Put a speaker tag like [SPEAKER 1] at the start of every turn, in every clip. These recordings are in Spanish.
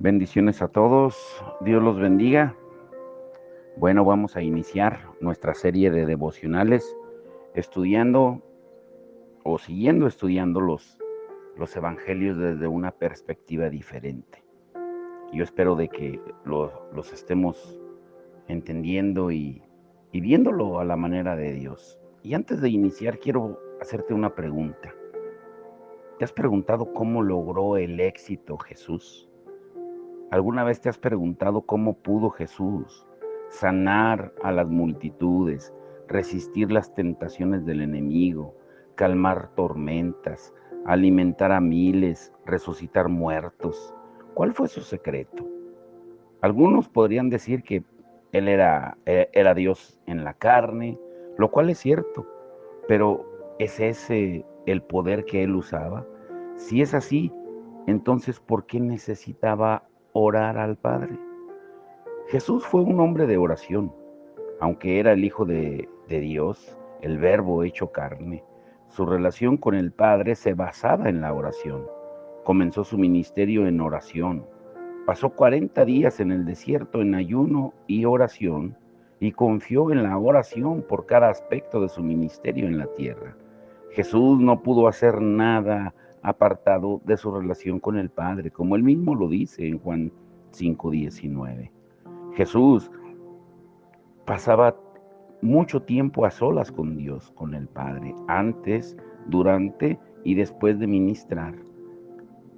[SPEAKER 1] Bendiciones a todos, Dios los bendiga. Bueno, vamos a iniciar nuestra serie de devocionales estudiando o siguiendo estudiando los evangelios desde una perspectiva diferente. Yo espero de que los estemos entendiendo y viéndolo a la manera de Dios. Y antes de iniciar, quiero hacerte una pregunta. ¿Te has preguntado cómo logró el éxito Jesús? ¿Alguna vez te has preguntado cómo pudo Jesús sanar a las multitudes, resistir las tentaciones del enemigo, calmar tormentas, alimentar a miles, resucitar muertos? ¿Cuál fue su secreto? Algunos podrían decir que él era Dios en la carne, lo cual es cierto, pero ¿es ese el poder que él usaba? Si es así, entonces ¿por qué necesitaba orar al Padre? Jesús fue un hombre de oración, aunque era el Hijo de Dios, el Verbo hecho carne. Su relación con el Padre se basaba en la oración. Comenzó su ministerio en oración. Pasó 40 días en el desierto en ayuno y oración y confió en la oración por cada aspecto de su ministerio en la tierra. Jesús no pudo hacer nada apartado de su relación con el Padre, como él mismo lo dice en Juan 5:19. Jesús pasaba mucho tiempo a solas con Dios, con el Padre, antes, durante y después de ministrar.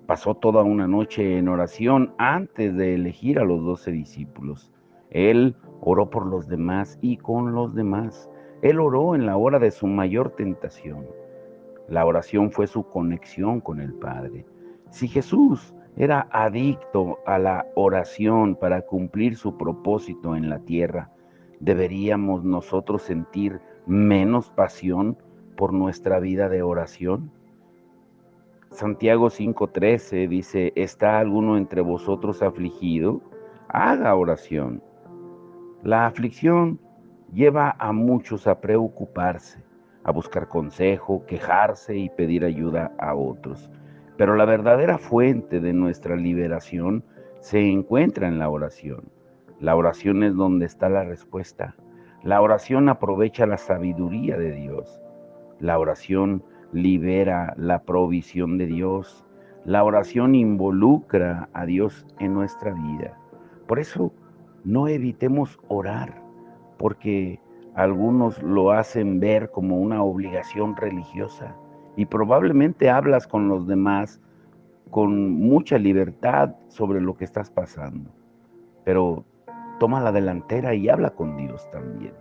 [SPEAKER 1] Pasó toda una noche en oración antes de elegir a los 12 discípulos. Él oró por los demás y con los demás. Él oró en la hora de su mayor tentación. La oración fue su conexión con el Padre. Si Jesús era adicto a la oración para cumplir su propósito en la tierra, ¿deberíamos nosotros sentir menos pasión por nuestra vida de oración? Santiago 5:13 dice: ¿está alguno entre vosotros afligido? Haga oración. La aflicción lleva a muchos a preocuparse, a buscar consejo, quejarse y pedir ayuda a otros. Pero la verdadera fuente de nuestra liberación se encuentra en la oración. La oración es donde está la respuesta. La oración aprovecha la sabiduría de Dios. La oración libera la provisión de Dios. La oración involucra a Dios en nuestra vida. Por eso, no evitemos orar, porque algunos lo hacen ver como una obligación religiosa y probablemente hablas con los demás con mucha libertad sobre lo que estás pasando, pero toma la delantera y habla con Dios también.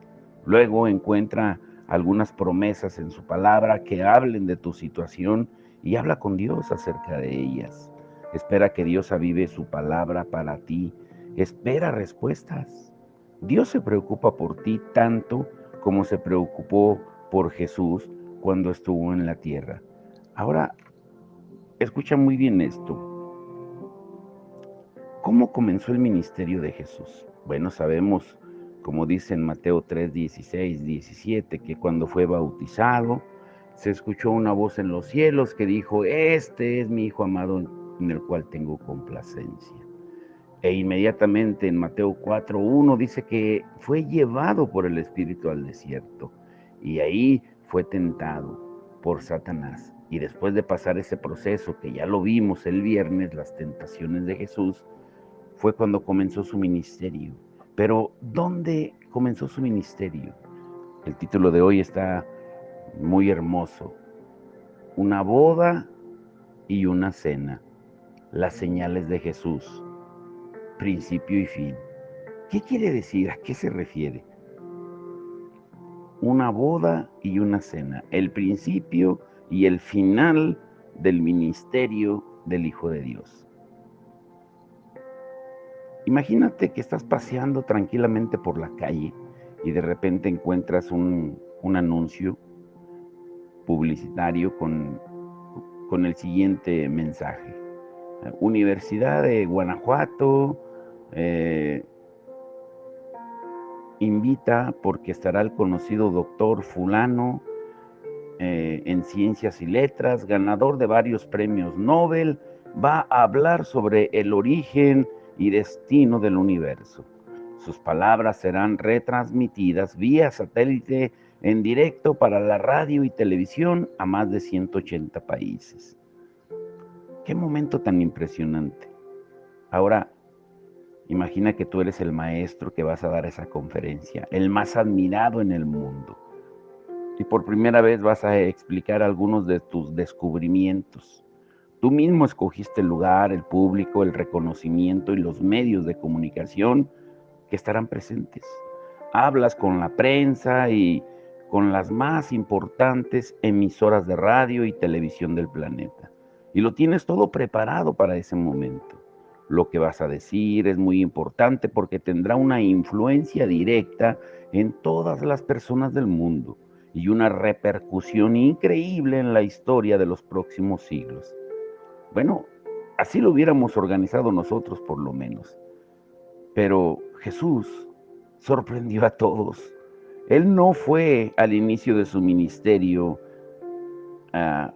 [SPEAKER 1] Luego encuentra algunas promesas en su palabra que hablen de tu situación y habla con Dios acerca de ellas. Espera que Dios avive su palabra para ti. Espera respuestas. Dios se preocupa por ti tanto como se preocupó por Jesús cuando estuvo en la tierra. Ahora, escucha muy bien esto. ¿Cómo comenzó el ministerio de Jesús? Bueno, sabemos, como dice en Mateo 3, 16, 17, que cuando fue bautizado, se escuchó una voz en los cielos que dijo: este es mi Hijo amado en el cual tengo complacencia. E inmediatamente en Mateo 4:1 dice que fue llevado por el Espíritu al desierto y ahí fue tentado por Satanás. Y después de pasar ese proceso que ya lo vimos el viernes, las tentaciones de Jesús, fue cuando comenzó su ministerio. Pero ¿dónde comenzó su ministerio? El título de hoy está muy hermoso: una boda y una cena, las señales de Jesús, principio y fin. ¿Qué quiere decir? ¿A qué se refiere? Una boda y una cena, el principio y el final del ministerio del Hijo de Dios. Imagínate que estás paseando tranquilamente por la calle y de repente encuentras un anuncio publicitario con el siguiente mensaje: Universidad de Guanajuato invita porque estará el conocido doctor fulano en ciencias y letras, ganador de varios premios Nobel, va a hablar sobre el origen y destino del universo. Sus palabras serán retransmitidas vía satélite en directo para la radio y televisión a más de 180 países. ¡Qué momento tan impresionante! Ahora, imagina que tú eres el maestro que vas a dar esa conferencia, el más admirado en el mundo. Y por primera vez vas a explicar algunos de tus descubrimientos. Tú mismo escogiste el lugar, el público, el reconocimiento y los medios de comunicación que estarán presentes. Hablas con la prensa y con las más importantes emisoras de radio y televisión del planeta. Y lo tienes todo preparado para ese momento. Lo que vas a decir es muy importante porque tendrá una influencia directa en todas las personas del mundo y una repercusión increíble en la historia de los próximos siglos. Bueno, así lo hubiéramos organizado nosotros por lo menos. Pero Jesús sorprendió a todos. Él no fue al inicio de su ministerio a,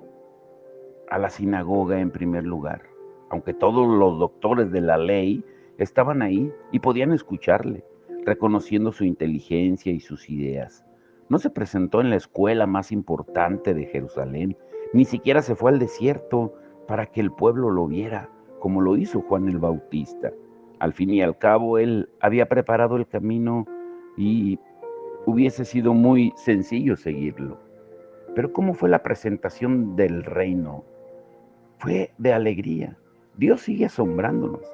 [SPEAKER 1] a la sinagoga en primer lugar, aunque todos los doctores de la ley estaban ahí y podían escucharle, reconociendo su inteligencia y sus ideas. No se presentó en la escuela más importante de Jerusalén, ni siquiera se fue al desierto para que el pueblo lo viera, como lo hizo Juan el Bautista. Al fin y al cabo, él había preparado el camino y hubiese sido muy sencillo seguirlo. Pero ¿cómo fue la presentación del reino? Fue de alegría. Dios sigue asombrándonos.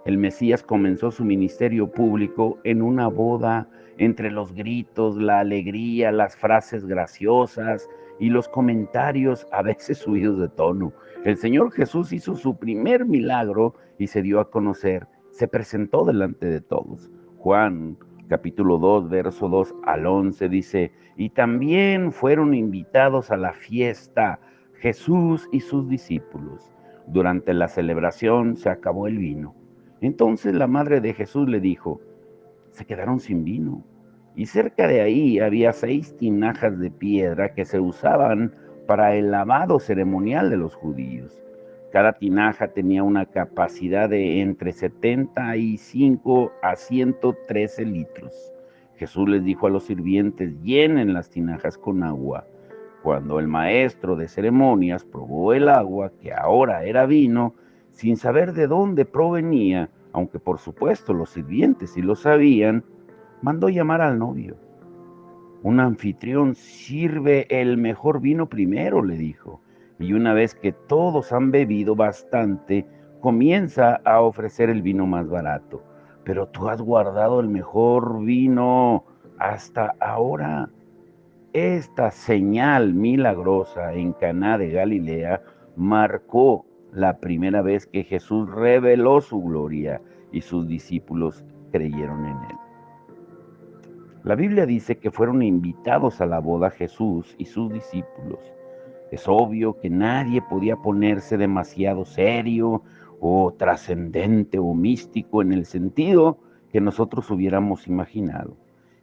[SPEAKER 1] El Mesías comenzó su ministerio público en una boda entre los gritos, la alegría, las frases graciosas y los comentarios a veces subidos de tono. El Señor Jesús hizo su primer milagro y se dio a conocer. Se presentó delante de todos. Juan capítulo 2, verso 2 al 11 dice, y también fueron invitados a la fiesta Jesús y sus discípulos. Durante la celebración se acabó el vino. Entonces la madre de Jesús le dijo, se quedaron sin vino. Y cerca de ahí había 6 tinajas de piedra que se usaban para el lavado ceremonial de los judíos. Cada tinaja tenía una capacidad de entre 75 a 113 litros. Jesús les dijo a los sirvientes, llenen las tinajas con agua. Cuando el maestro de ceremonias probó el agua, que ahora era vino, sin saber de dónde provenía, aunque por supuesto los sirvientes sí lo sabían, mandó llamar al novio. Un anfitrión sirve el mejor vino primero, le dijo, y una vez que todos han bebido bastante, comienza a ofrecer el vino más barato. Pero tú has guardado el mejor vino hasta ahora. Esta señal milagrosa en Caná de Galilea marcó la primera vez que Jesús reveló su gloria y sus discípulos creyeron en él. La Biblia dice que fueron invitados a la boda Jesús y sus discípulos. Es obvio que nadie podía ponerse demasiado serio o trascendente o místico en el sentido que nosotros hubiéramos imaginado.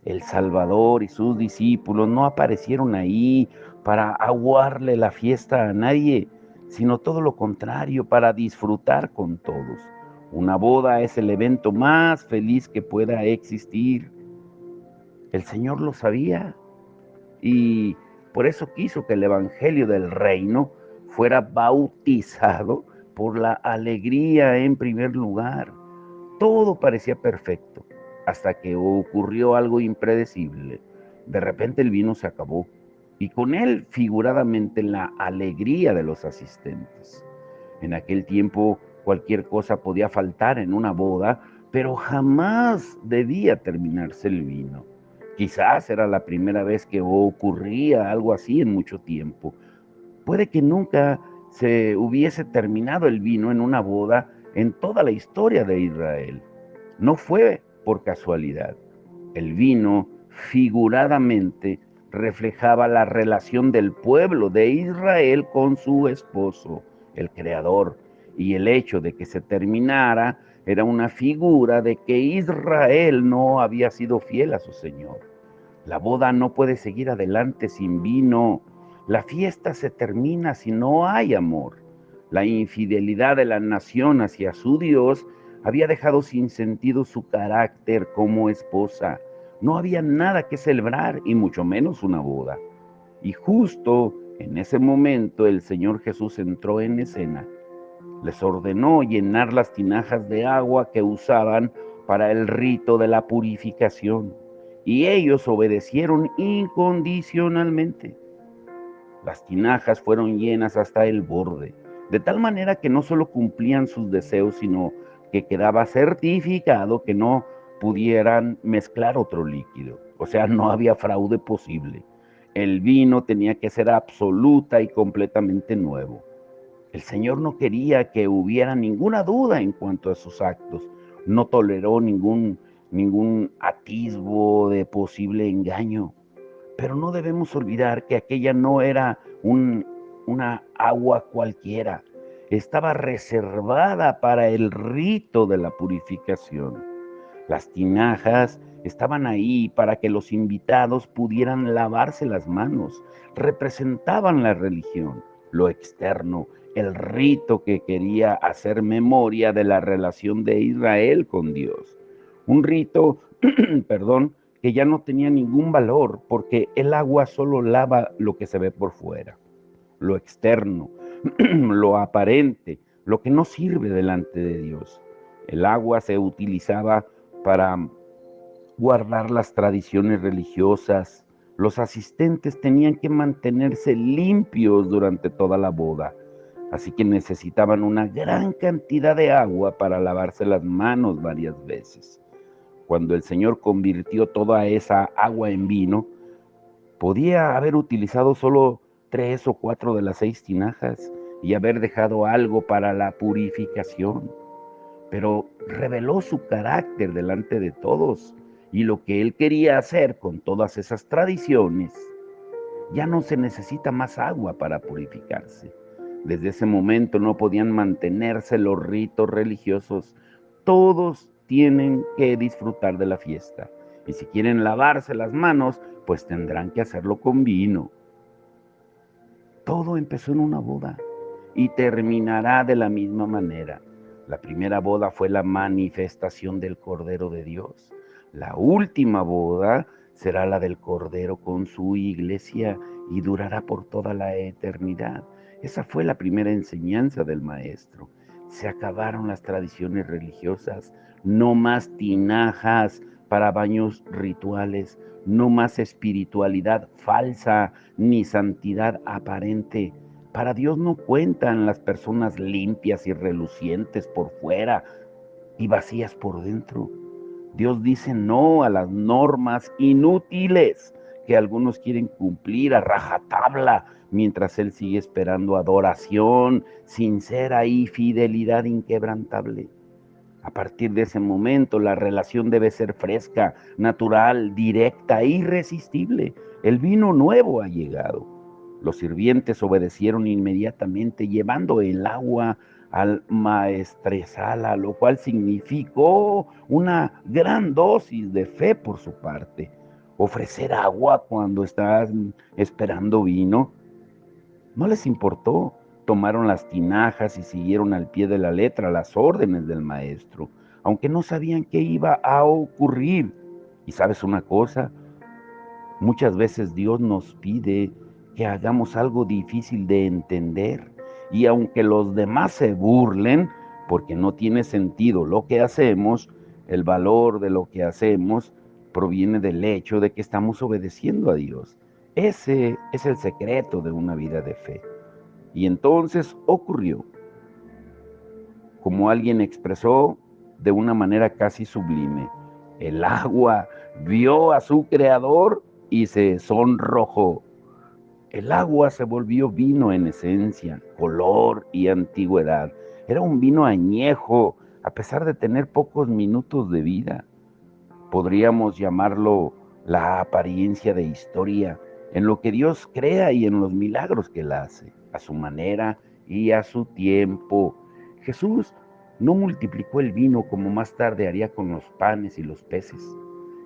[SPEAKER 1] El Salvador y sus discípulos no aparecieron ahí para aguarle la fiesta a nadie, sino todo lo contrario, para disfrutar con todos. Una boda es el evento más feliz que pueda existir. El Señor lo sabía y por eso quiso que el Evangelio del Reino fuera bautizado por la alegría en primer lugar. Todo parecía perfecto, hasta que ocurrió algo impredecible. De repente el vino se acabó, y con él figuradamente la alegría de los asistentes. En aquel tiempo cualquier cosa podía faltar en una boda, pero jamás debía terminarse el vino. Quizás era la primera vez que ocurría algo así en mucho tiempo. Puede que nunca se hubiese terminado el vino en una boda en toda la historia de Israel. No fue por casualidad. El vino, figuradamente, reflejaba la relación del pueblo de Israel con su esposo, el Creador, y el hecho de que se terminara era una figura de que Israel no había sido fiel a su Señor. La boda no puede seguir adelante sin vino. La fiesta se termina si no hay amor. La infidelidad de la nación hacia su Dios había dejado sin sentido su carácter como esposa. No había nada que celebrar y mucho menos una boda. Y justo en ese momento el Señor Jesús entró en escena. Les ordenó llenar las tinajas de agua que usaban para el rito de la purificación, y ellos obedecieron incondicionalmente. Las tinajas fueron llenas hasta el borde, de tal manera que no solo cumplían sus deseos, sino que quedaba certificado que no pudieran mezclar otro líquido. O sea, no había fraude posible. El vino tenía que ser absoluta y completamente nuevo. El Señor no quería que hubiera ninguna duda en cuanto a sus actos. No toleró ningún atisbo de posible engaño. Pero no debemos olvidar que aquella no era una agua cualquiera. Estaba reservada para el rito de la purificación. Las tinajas estaban ahí para que los invitados pudieran lavarse las manos. Representaban la religión, lo externo, el rito que quería hacer memoria de la relación de Israel con Dios. Un rito, perdón, que ya no tenía ningún valor porque el agua solo lava lo que se ve por fuera, lo externo, lo aparente, lo que no sirve delante de Dios. El agua se utilizaba para guardar las tradiciones religiosas. Los asistentes tenían que mantenerse limpios durante toda la boda, así que necesitaban una gran cantidad de agua para lavarse las manos varias veces. Cuando el Señor convirtió toda esa agua en vino, podía haber utilizado solo 3 o 4 de las 6 tinajas y haber dejado algo para la purificación, pero reveló su carácter delante de todos y lo que él quería hacer con todas esas tradiciones. Ya no se necesita más agua para purificarse. Desde ese momento no podían mantenerse los ritos religiosos. Todos tienen que disfrutar de la fiesta. Y si quieren lavarse las manos, pues tendrán que hacerlo con vino. Todo empezó en una boda y terminará de la misma manera. La primera boda fue la manifestación del Cordero de Dios. La última boda será la del Cordero con su iglesia y durará por toda la eternidad. Esa fue la primera enseñanza del Maestro. Se acabaron las tradiciones religiosas, no más tinajas para baños rituales, no más espiritualidad falsa ni santidad aparente. Para Dios no cuentan las personas limpias y relucientes por fuera y vacías por dentro. Dios dice no a las normas inútiles que algunos quieren cumplir a rajatabla, mientras Él sigue esperando adoración sincera y fidelidad inquebrantable. A partir de ese momento, la relación debe ser fresca, natural, directa, irresistible. El vino nuevo ha llegado. Los sirvientes obedecieron inmediatamente, llevando el agua al maestresala, lo cual significó una gran dosis de fe por su parte. Ofrecer agua cuando estás esperando vino no les importó. Tomaron las tinajas y siguieron al pie de la letra las órdenes del maestro, aunque no sabían qué iba a ocurrir. Y sabes una cosa, muchas veces Dios nos pide que hagamos algo difícil de entender. Y aunque los demás se burlen, porque no tiene sentido lo que hacemos, el valor de lo que hacemos proviene del hecho de que estamos obedeciendo a Dios. Ese es el secreto de una vida de fe. Y entonces ocurrió, como alguien expresó de una manera casi sublime, el agua vio a su creador y se sonrojó. El agua se volvió vino en esencia, color y antigüedad. Era un vino añejo, a pesar de tener pocos minutos de vida. Podríamos llamarlo la apariencia de historia, en lo que Dios crea y en los milagros que Él hace, a su manera y a su tiempo. Jesús no multiplicó el vino como más tarde haría con los panes y los peces.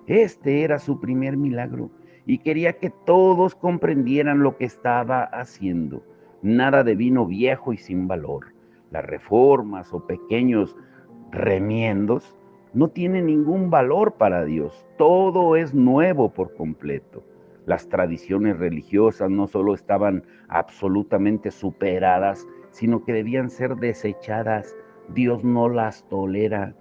[SPEAKER 1] Este era su primer milagro y quería que todos comprendieran lo que estaba haciendo. Nada de vino viejo y sin valor. las reformas o pequeños remiendos no tienen ningún valor para Dios. Todo es nuevo por completo. Las tradiciones religiosas no solo estaban absolutamente superadas, sino que debían ser desechadas. Dios no las tolera.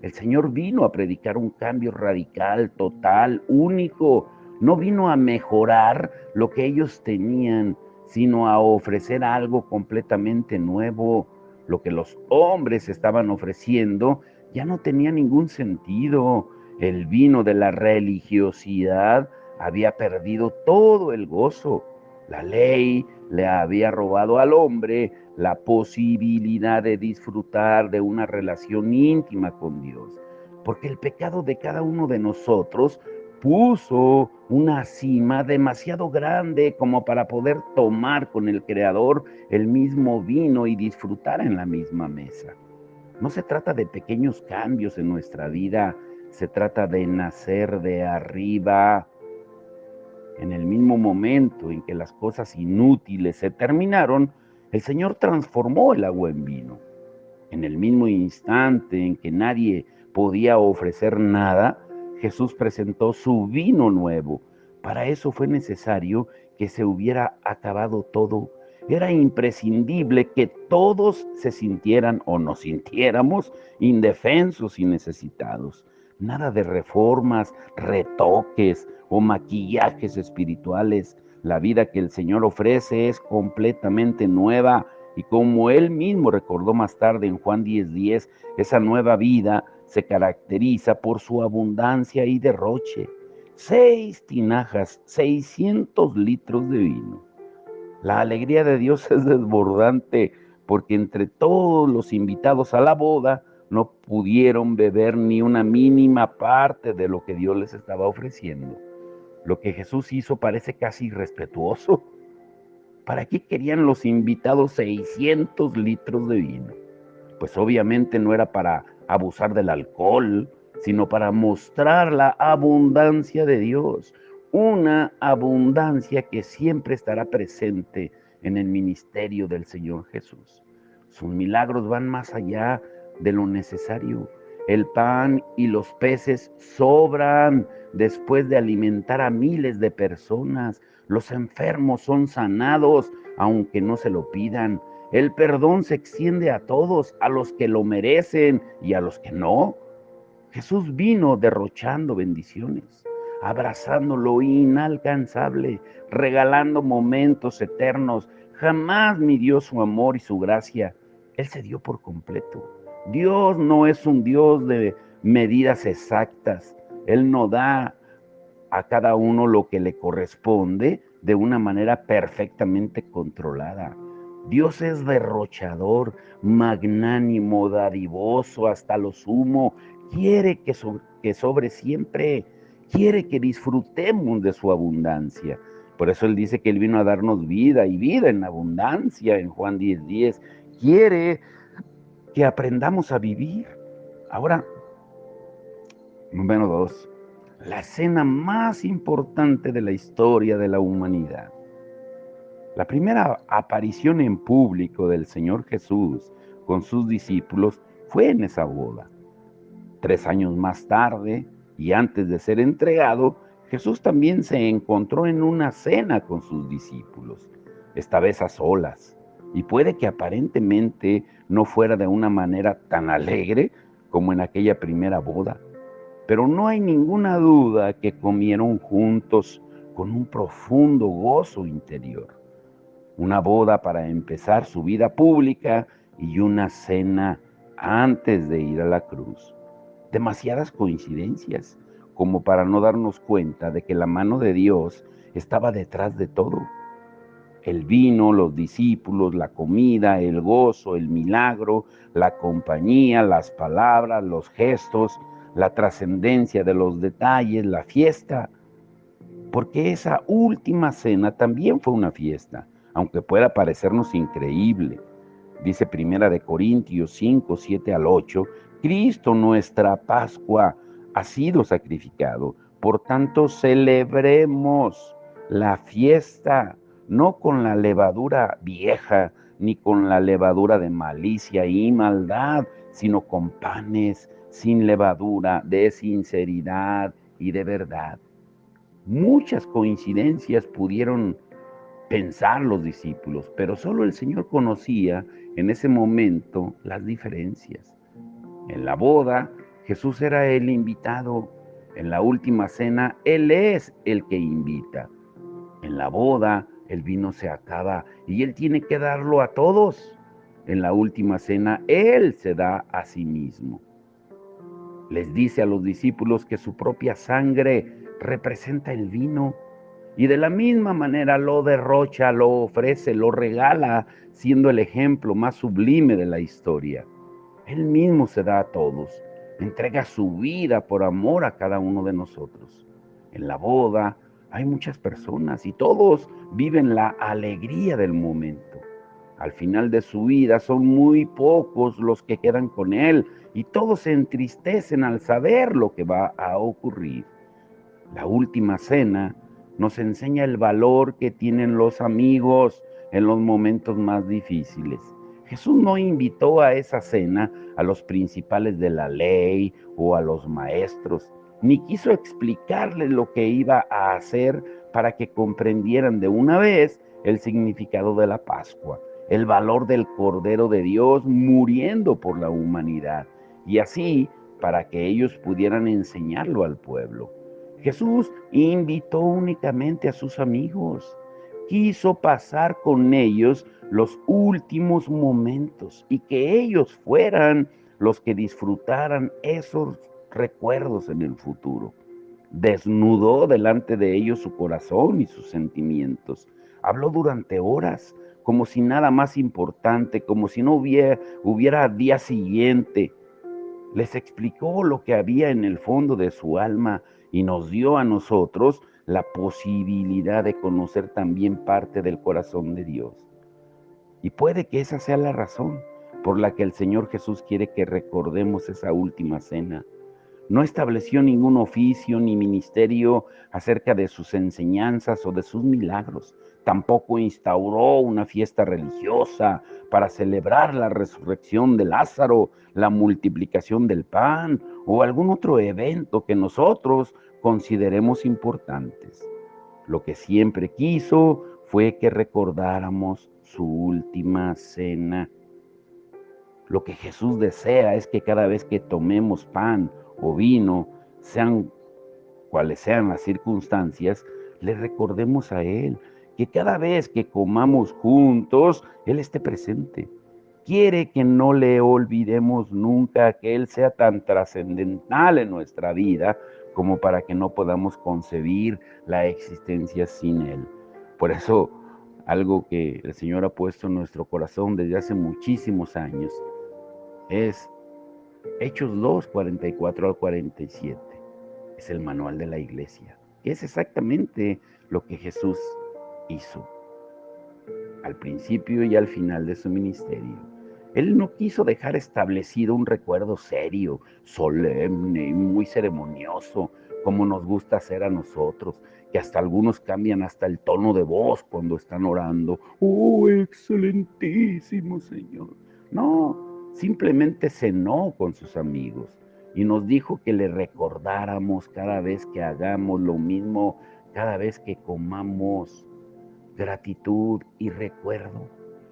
[SPEAKER 1] El Señor vino a predicar un cambio radical, total, único. No vino a mejorar lo que ellos tenían, sino a ofrecer algo completamente nuevo. Lo que los hombres estaban ofreciendo ya no tenía ningún sentido. El vino de la religiosidad había perdido todo el gozo. La ley le había robado al hombre la posibilidad de disfrutar de una relación íntima con Dios, porque el pecado de cada uno de nosotros puso una cima demasiado grande como para poder tomar con el Creador el mismo vino y disfrutar en la misma mesa. No se trata de pequeños cambios en nuestra vida, se trata de nacer de arriba. En el mismo momento en que las cosas inútiles se terminaron, el Señor transformó el agua en vino. En el mismo instante en que nadie podía ofrecer nada, Jesús presentó su vino nuevo. Para eso fue necesario que se hubiera acabado todo. Era imprescindible que todos se sintieran o nos sintiéramos indefensos y necesitados. Nada de reformas, retoques o maquillajes espirituales. La vida que el Señor ofrece es completamente nueva. Y como él mismo recordó más tarde en Juan 10:10, esa nueva vida se caracteriza por su abundancia y derroche. 6 tinajas, 600 litros de vino. La alegría de Dios es desbordante porque entre todos los invitados a la boda no pudieron beber ni una mínima parte de lo que Dios les estaba ofreciendo. Lo que Jesús hizo parece casi irrespetuoso. ¿Para qué querían los invitados 600 litros de vino? Pues obviamente no era para abusar del alcohol, sino para mostrar la abundancia de Dios, una abundancia que siempre estará presente en el ministerio del Señor Jesús. Sus milagros van más allá de lo necesario. El pan y los peces sobran después de alimentar a miles de personas. Los enfermos son sanados, aunque no se lo pidan. El perdón se extiende a todos, a los que lo merecen y a los que no. Jesús vino derrochando bendiciones, abrazando lo inalcanzable, regalando momentos eternos. Jamás midió su amor y su gracia. Él se dio por completo. Dios no es un Dios de medidas exactas. Él no da a cada uno lo que le corresponde de una manera perfectamente controlada. Dios es derrochador, magnánimo, dadivoso hasta lo sumo. Quiere que sobre siempre, quiere que disfrutemos de su abundancia. Por eso Él dice que Él vino a darnos vida y vida en abundancia en Juan 10:10. Quiere que aprendamos a vivir. Ahora, número 2, la cena más importante de la historia de la humanidad. La primera aparición en público del Señor Jesús con sus discípulos fue en esa boda. 3 años más tarde, y antes de ser entregado, Jesús también se encontró en una cena con sus discípulos, esta vez a solas, y puede que aparentemente no fuera de una manera tan alegre como en aquella primera boda. Pero no hay ninguna duda que comieron juntos con un profundo gozo interior. Una boda para empezar su vida pública y una cena antes de ir a la cruz. Demasiadas coincidencias como para no darnos cuenta de que la mano de Dios estaba detrás de todo. El vino, los discípulos, la comida, el gozo, el milagro, la compañía, las palabras, los gestos, la trascendencia de los detalles, la fiesta, porque esa última cena también fue una fiesta, aunque pueda parecernos increíble. Dice Primera de Corintios 5:7-8, Cristo nuestra Pascua ha sido sacrificado, por tanto celebremos la fiesta, no con la levadura vieja, ni con la levadura de malicia y maldad, sino con panes sin levadura, de sinceridad y de verdad. Muchas coincidencias pudieron pensar los discípulos, pero solo el Señor conocía en ese momento las diferencias. En la boda, Jesús era el invitado. En la última cena, Él es el que invita. En la boda, el vino se acaba y Él tiene que darlo a todos. En la última cena, Él se da a sí mismo. Les dice a los discípulos que su propia sangre representa el vino y de la misma manera lo derrocha, lo ofrece, lo regala, siendo el ejemplo más sublime de la historia. Él mismo se da a todos, entrega su vida por amor a cada uno de nosotros. En la boda hay muchas personas y todos viven la alegría del momento. Al final de su vida son muy pocos los que quedan con Él y todos se entristecen al saber lo que va a ocurrir. La última cena nos enseña el valor que tienen los amigos en los momentos más difíciles. Jesús no invitó a esa cena a los principales de la ley o a los maestros, ni quiso explicarles lo que iba a hacer para que comprendieran de una vez el significado de la Pascua, el valor del Cordero de Dios muriendo por la humanidad, y así para que ellos pudieran enseñarlo al pueblo. Jesús invitó únicamente a sus amigos. Quiso pasar con ellos los últimos momentos y que ellos fueran los que disfrutaran esos recuerdos en el futuro. Desnudó delante de ellos su corazón y sus sentimientos. Habló durante horas, como si nada más importante, como si no hubiera día siguiente. Les explicó lo que había en el fondo de su alma y nos dio a nosotros la posibilidad de conocer también parte del corazón de Dios. Y puede que esa sea la razón por la que el Señor Jesús quiere que recordemos esa última cena. No estableció ningún oficio ni ministerio acerca de sus enseñanzas o de sus milagros. Tampoco instauró una fiesta religiosa para celebrar la resurrección de Lázaro, la multiplicación del pan o algún otro evento que nosotros consideremos importantes. Lo que siempre quiso fue que recordáramos su última cena. Lo que Jesús desea es que cada vez que tomemos pan o vino, sean cuales sean las circunstancias, le recordemos a Él, que cada vez que comamos juntos, Él esté presente. Quiere que no le olvidemos nunca, que Él sea tan trascendental en nuestra vida como para que no podamos concebir la existencia sin Él. Por eso, algo que el Señor ha puesto en nuestro corazón desde hace muchísimos años es Hechos 2, 44 al 47. Es el manual de la iglesia. Es exactamente lo que Jesús hizo al principio y al final de su ministerio. Él no quiso dejar establecido un recuerdo serio, solemne y muy ceremonioso, como nos gusta hacer a nosotros, que hasta algunos cambian hasta el tono de voz cuando están orando. ¡Oh, excelentísimo Señor! No, simplemente cenó con sus amigos y nos dijo que le recordáramos cada vez que hagamos lo mismo, cada vez que comamos. Gratitud y recuerdo,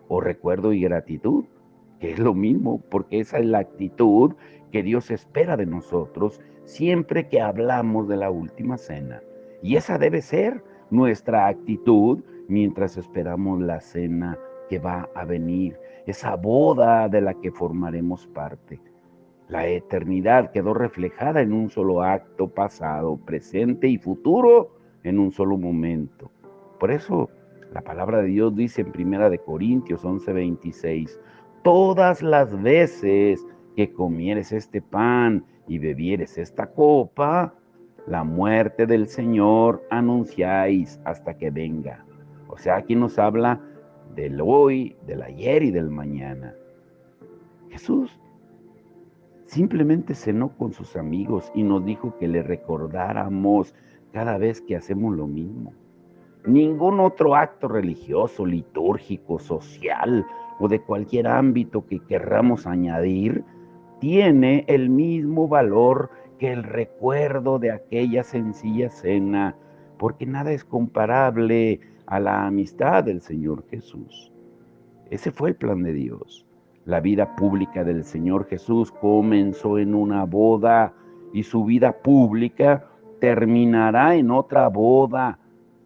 [SPEAKER 1] o recuerdo y gratitud, que es lo mismo, porque esa es la actitud que Dios espera de nosotros siempre que hablamos de la última cena. Y esa debe ser nuestra actitud mientras esperamos la cena que va a venir, esa boda de la que formaremos parte. La eternidad quedó reflejada en un solo acto, pasado, presente y futuro, en un solo momento. Por eso la palabra de Dios dice en 1 Corintios 11:26, todas las veces que comieres este pan y bebieres esta copa, la muerte del Señor anunciáis hasta que venga. O sea, aquí nos habla del hoy, del ayer y del mañana. Jesús simplemente cenó con sus amigos y nos dijo que le recordáramos cada vez que hacemos lo mismo. Ningún otro acto religioso, litúrgico, social o de cualquier ámbito que querramos añadir, tiene el mismo valor que el recuerdo de aquella sencilla cena, porque nada es comparable a la amistad del Señor Jesús. Ese fue el plan de Dios. La vida pública del Señor Jesús comenzó en una boda y su vida pública terminará en otra boda,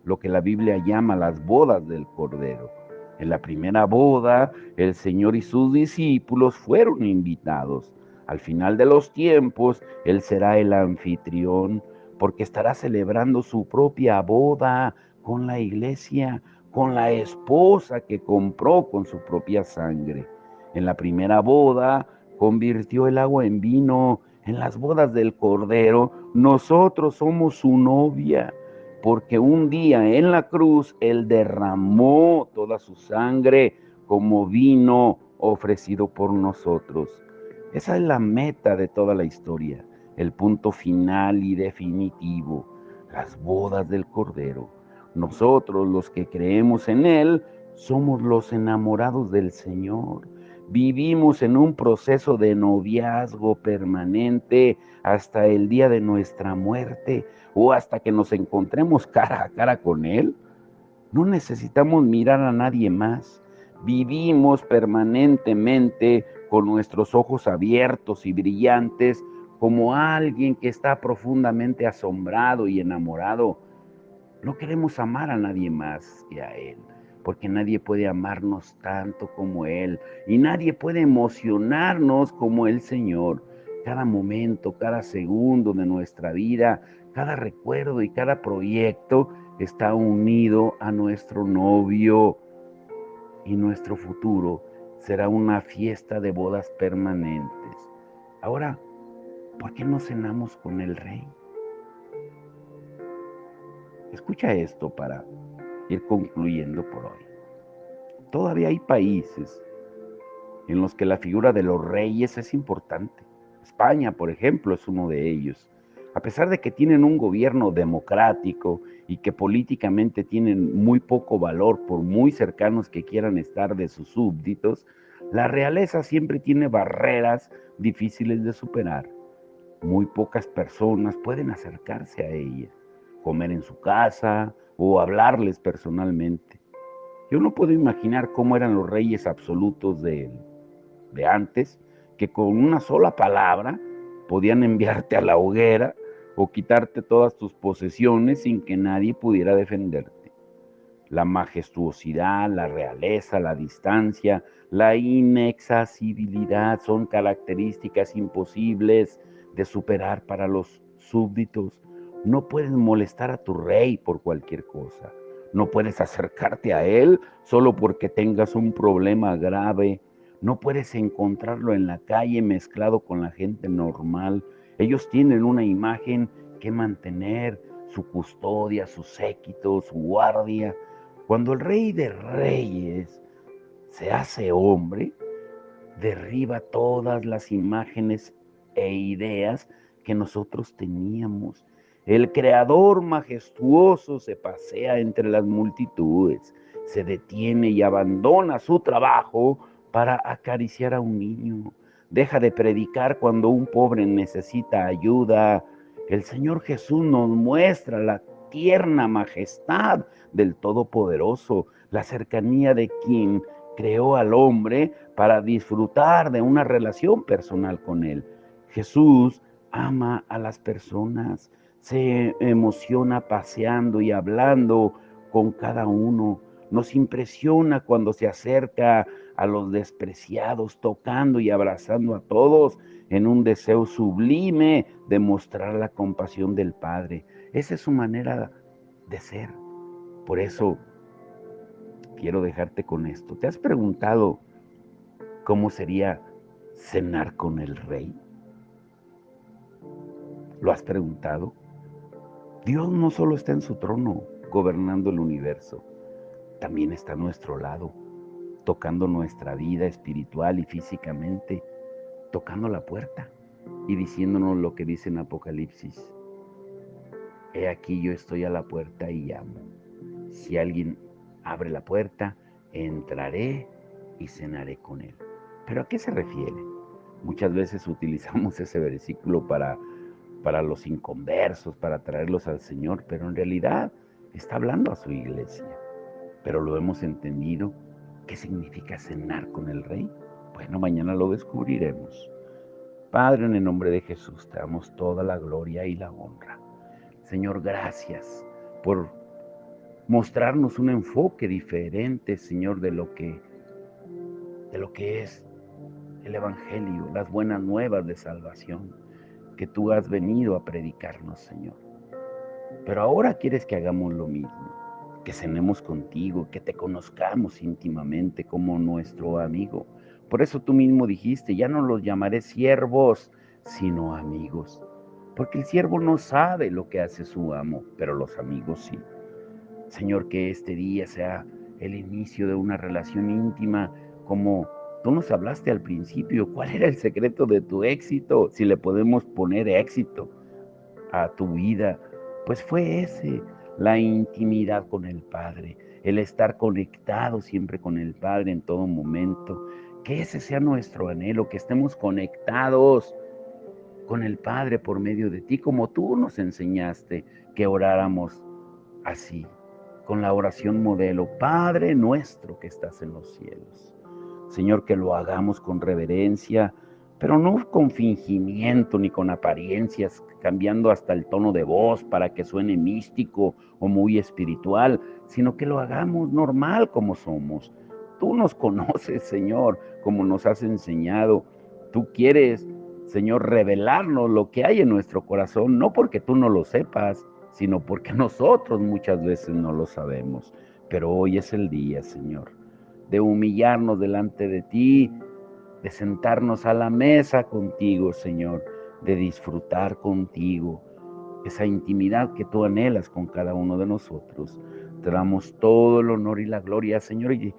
[SPEAKER 1] lo que la Biblia llama las bodas del Cordero. En la primera boda, el Señor y sus discípulos fueron invitados. Al final de los tiempos, Él será el anfitrión, porque estará celebrando su propia boda con la iglesia, con la esposa que compró con su propia sangre. En la primera boda convirtió el agua en vino. En las bodas del Cordero, nosotros somos su novia, porque un día en la cruz Él derramó toda su sangre como vino ofrecido por nosotros. Esa es la meta de toda la historia, el punto final y definitivo, las bodas del Cordero. Nosotros, los que creemos en Él, somos los enamorados del Señor. Vivimos en un proceso de noviazgo permanente hasta el día de nuestra muerte o hasta que nos encontremos cara a cara con Él. No necesitamos mirar a nadie más. Vivimos permanentemente con nuestros ojos abiertos y brillantes como alguien que está profundamente asombrado y enamorado. No queremos amar a nadie más que a Él, porque nadie puede amarnos tanto como Él y nadie puede emocionarnos como el Señor. Cada momento, cada segundo de nuestra vida, cada recuerdo y cada proyecto está unido a nuestro novio y nuestro futuro será una fiesta de bodas permanentes. Ahora, ¿por qué no cenamos con el Rey? Escucha esto para ir concluyendo por hoy. Todavía hay países en los que la figura de los reyes es importante. España, por ejemplo, es uno de ellos. A pesar de que tienen un gobierno democrático y que políticamente tienen muy poco valor por muy cercanos que quieran estar de sus súbditos, la realeza siempre tiene barreras difíciles de superar. Muy pocas personas pueden acercarse a ella, comer en su casa o hablarles personalmente. Yo no puedo imaginar cómo eran los reyes absolutos de antes, que con una sola palabra podían enviarte a la hoguera o quitarte todas tus posesiones sin que nadie pudiera defenderte. La majestuosidad, la realeza, la distancia, la inaccesibilidad son características imposibles de superar para los súbditos. No puedes molestar a tu rey por cualquier cosa. No puedes acercarte a él solo porque tengas un problema grave. No puedes encontrarlo en la calle mezclado con la gente normal. Ellos tienen una imagen que mantener, su custodia, su séquito, su guardia. Cuando el Rey de Reyes se hace hombre, derriba todas las imágenes e ideas que nosotros teníamos. El Creador majestuoso se pasea entre las multitudes, se detiene y abandona su trabajo para acariciar a un niño. Deja de predicar cuando un pobre necesita ayuda. El Señor Jesús nos muestra la tierna majestad del Todopoderoso, la cercanía de quien creó al hombre para disfrutar de una relación personal con Él. Jesús ama a las personas, se emociona paseando y hablando con cada uno. Nos impresiona cuando se acerca a los despreciados, tocando y abrazando a todos en un deseo sublime de mostrar la compasión del Padre. Esa es su manera de ser. Por eso quiero dejarte con esto. ¿Te has preguntado cómo sería cenar con el Rey? ¿Lo has preguntado? Dios no solo está en su trono gobernando el universo, también está a nuestro lado, tocando nuestra vida espiritual y físicamente, tocando la puerta y diciéndonos lo que dice en Apocalipsis. He aquí yo estoy a la puerta y llamo. Si alguien abre la puerta, entraré y cenaré con él. ¿Pero a qué se refiere? Muchas veces utilizamos ese versículo para los inconversos, para traerlos al Señor, pero en realidad está hablando a su iglesia. Pero lo hemos entendido. ¿Qué significa cenar con el Rey? Bueno, mañana lo descubriremos. Padre, en el nombre de Jesús, te damos toda la gloria y la honra. Señor, gracias por mostrarnos un enfoque diferente, Señor, de lo que es el Evangelio, las buenas nuevas de salvación que tú has venido a predicarnos, Señor. Pero ahora quieres que hagamos lo mismo, que cenemos contigo, que te conozcamos íntimamente como nuestro amigo. Por eso tú mismo dijiste, ya no los llamaré siervos, sino amigos. Porque el siervo no sabe lo que hace su amo, pero los amigos sí. Señor, que este día sea el inicio de una relación íntima, como tú nos hablaste al principio. ¿Cuál era el secreto de tu éxito? Si le podemos poner éxito a tu vida, pues fue ese, la intimidad con el Padre, el estar conectado siempre con el Padre en todo momento. Que ese sea nuestro anhelo, que estemos conectados con el Padre por medio de ti, como tú nos enseñaste que oráramos así, con la oración modelo: Padre nuestro que estás en los cielos. Señor, que lo hagamos con reverencia, pero no con fingimiento ni con apariencias, cambiando hasta el tono de voz para que suene místico o muy espiritual, sino que lo hagamos normal como somos. Tú nos conoces, Señor, como nos has enseñado. Tú quieres, Señor, revelarnos lo que hay en nuestro corazón, no porque tú no lo sepas, sino porque nosotros muchas veces no lo sabemos. Pero hoy es el día, Señor, de humillarnos delante de ti, de sentarnos a la mesa contigo, Señor, de disfrutar contigo esa intimidad que tú anhelas con cada uno de nosotros. Te damos todo el honor y la gloria, Señor, y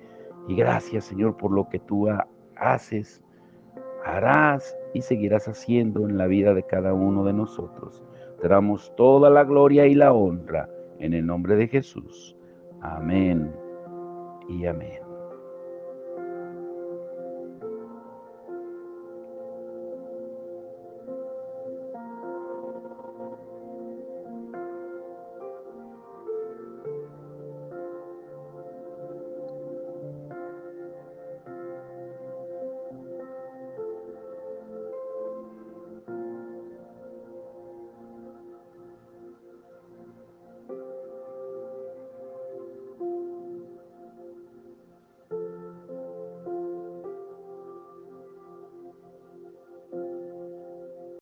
[SPEAKER 1] gracias, Señor, por lo que tú haces, harás y seguirás haciendo en la vida de cada uno de nosotros. Te damos toda la gloria y la honra en el nombre de Jesús. Amén y amén.